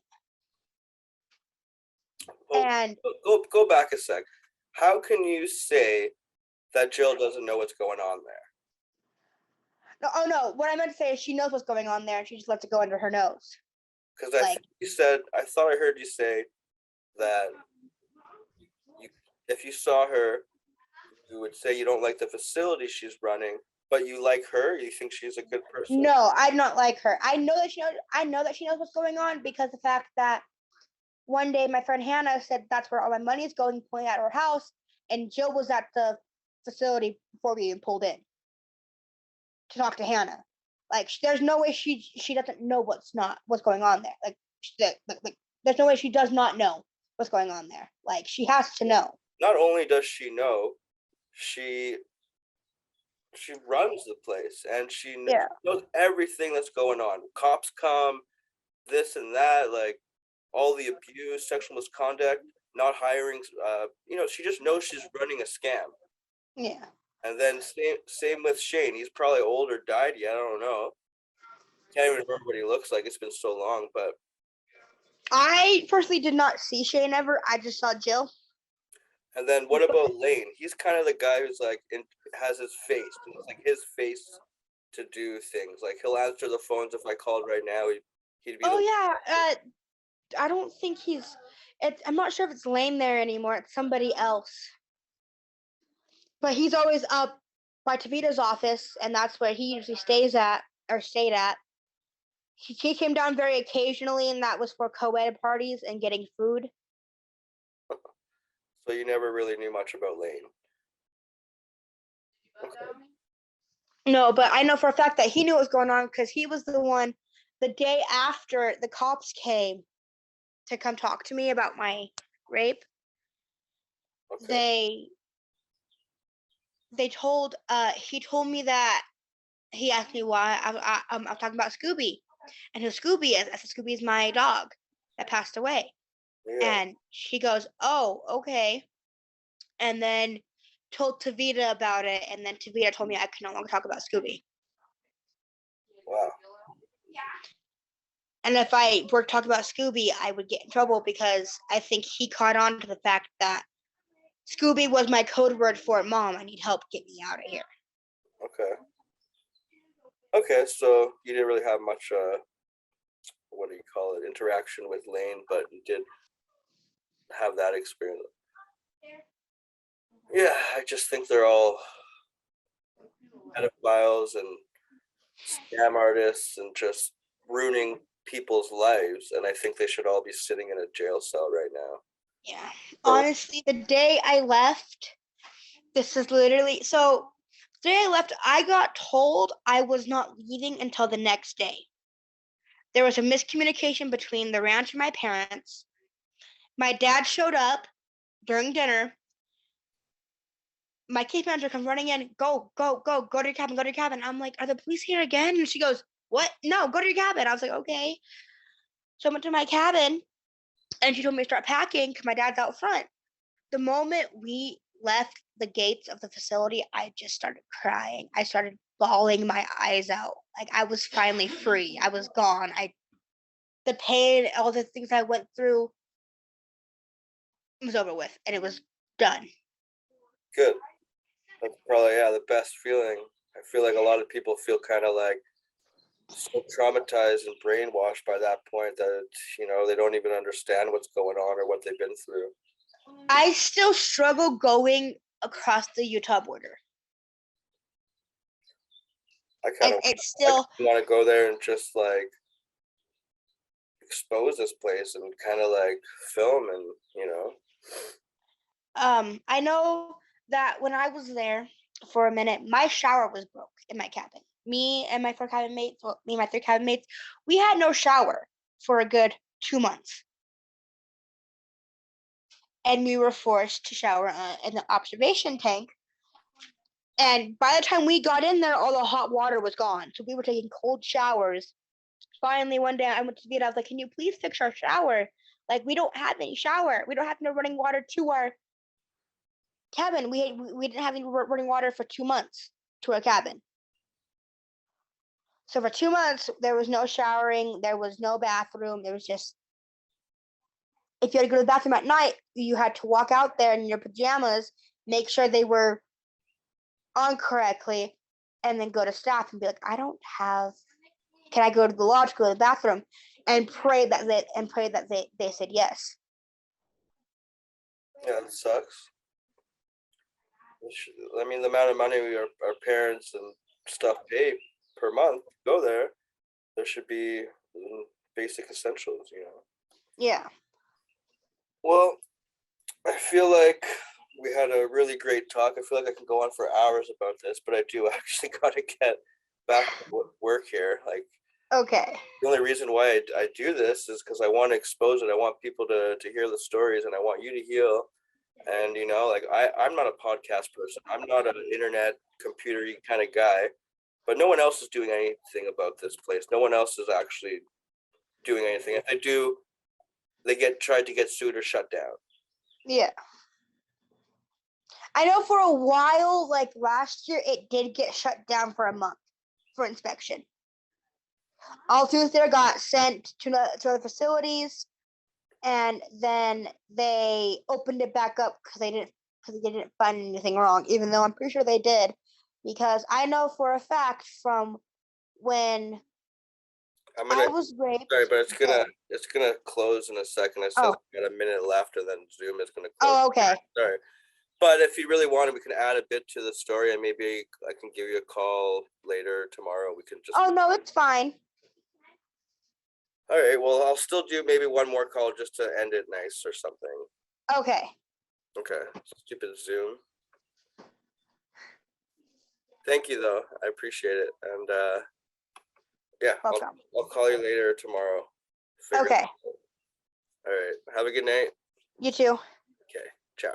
well, And go back a sec. How can you say that Jill doesn't know what's going on there? no, oh no, what I meant to say is she knows what's going on there, and she just lets it go under her nose. Because I Like, think you said, I thought I heard you say that you, if you saw her, you would say you don't like the facility she's running, but you like her. You think she's a good person. no, I do not like her. I know that she knows. I know that she knows what's going on because the fact that one day my friend Hannah said that's where all my money is going, pointing at her house, and Jill was at the facility before we even pulled in to talk to Hannah. Like, there's no way she doesn't know what's going on there. Like, there's no way she does not know what's going on there. Like, she has to know. Not only does she know, she she runs the place, and she Yeah. knows everything that's going on. Cops come, this and that, like all the abuse, sexual misconduct, not hiring. She just knows she's running a scam. Yeah. And then same with Shane. He's probably old or died yet. I don't know. Can't even remember what he looks like. It's been so long. But I personally did not see Shane ever. I just saw Jill. and then what about Lane? He's kind of the guy who's like has his face. It's like his face to do things. Like he'll answer the phones if I called right now. He'd be. Oh yeah. I don't think I'm not sure if it's Lane there anymore. It's somebody else. But he's always up by Tavita's office, and that's where he usually stayed at. He came down very occasionally, and that was for co-ed parties and getting food. So you never really knew much about Lane. Okay. No, but I know for a fact that he knew what was going on because he was the one the day after the cops came to come talk to me about my rape. Okay. They told he told me that he asked me why I'm talking about Scooby, and who Scooby is. I said Scooby is my dog that passed away, Yeah. and she goes, "Oh, okay," and then told Tavita about it, and then Tavita told me I could no longer talk about Scooby. Wow. And if I were to talk about Scooby, I would get in trouble because I think he caught on to the fact that Scooby was my code word for Mom, I need help, get me out of here. Okay. Okay, so you didn't really have much what do you call it, interaction with Lane, but you did have that experience. Yeah, I just think they're all pedophiles and scam artists and just ruining people's lives, and I think they should all be sitting in a jail cell right now. Yeah. Honestly, the day I left, this is literally so the day I left, I got told I was not leaving until the next day. There was a miscommunication between the ranch and my parents. My dad showed up during dinner. My case manager comes running in, go to your cabin, go to your cabin. I'm like, are the police here again? And she goes, what? No, go to your cabin. I was like, okay. So I went to my cabin, and she told me to start packing because my dad's out front. The moment we left the gates of the facility, I just started crying. I started bawling my eyes out. Like I was finally free. I was gone. The pain, all the things I went through was over with, and it was done. Good. That's probably the best feeling. I feel like a lot of people feel kind of like so traumatized and brainwashed by that point that they don't even understand what's going on or what they've been through. I still struggle going across the Utah border. I kind of want to go there and just like expose this place and kind of like film and I know that when I was there for a minute, my shower was broke in my cabin. Me and my three cabin mates, we had no shower for a good 2 months. And we were forced to shower in the observation tank. And by the time we got in there, all the hot water was gone. So we were taking cold showers. Finally, one day I went to Vita. I was like, can you please fix our shower? Like, we don't have any shower. We don't have no running water to our cabin. We didn't have any running water for 2 months to our cabin. So for 2 months, there was no showering. There was no bathroom. It was just, if you had to go to the bathroom at night, you had to walk out there in your pajamas, make sure they were on correctly, and then go to staff and be like, can I go to the lodge, go to the bathroom, and pray that they said yes. Yeah, it sucks. I mean, the amount of money our parents and stuff pay per month to go there should be basic essentials, Yeah. Well, I feel like we had a really great talk. I feel like I can go on for hours about this, but I do actually got to get back to work here. Like, okay. The only reason why I do this is because I want to expose it. I want people to hear the stories, and I want you to heal. And like I'm not a podcast person. I'm not an internet computer kind of guy. But no one else is doing anything about this place. No one else is actually doing anything. If they do, they tried to get sued or shut down. Yeah. I know for a while, like last year, it did get shut down for a month for inspection. All students there got sent to other facilities, and then they opened it back up because they didn't find anything wrong. Even though I'm pretty sure they did, because I know for a fact from when I was raped. Sorry, but it's gonna close in a second. It says got a minute left, and then Zoom is gonna close. Oh, okay. Sorry. But if you really want it, we can add a bit to the story, and maybe I can give you a call later tomorrow. We can just. Oh no, it's fine. All right. Well, I'll still do maybe one more call just to end it nice or something. Okay. Okay. Stupid Zoom. Thank you, though. I appreciate it, and yeah, I'll call you later tomorrow. Okay. All right. Have a good night. You too. Okay. Ciao.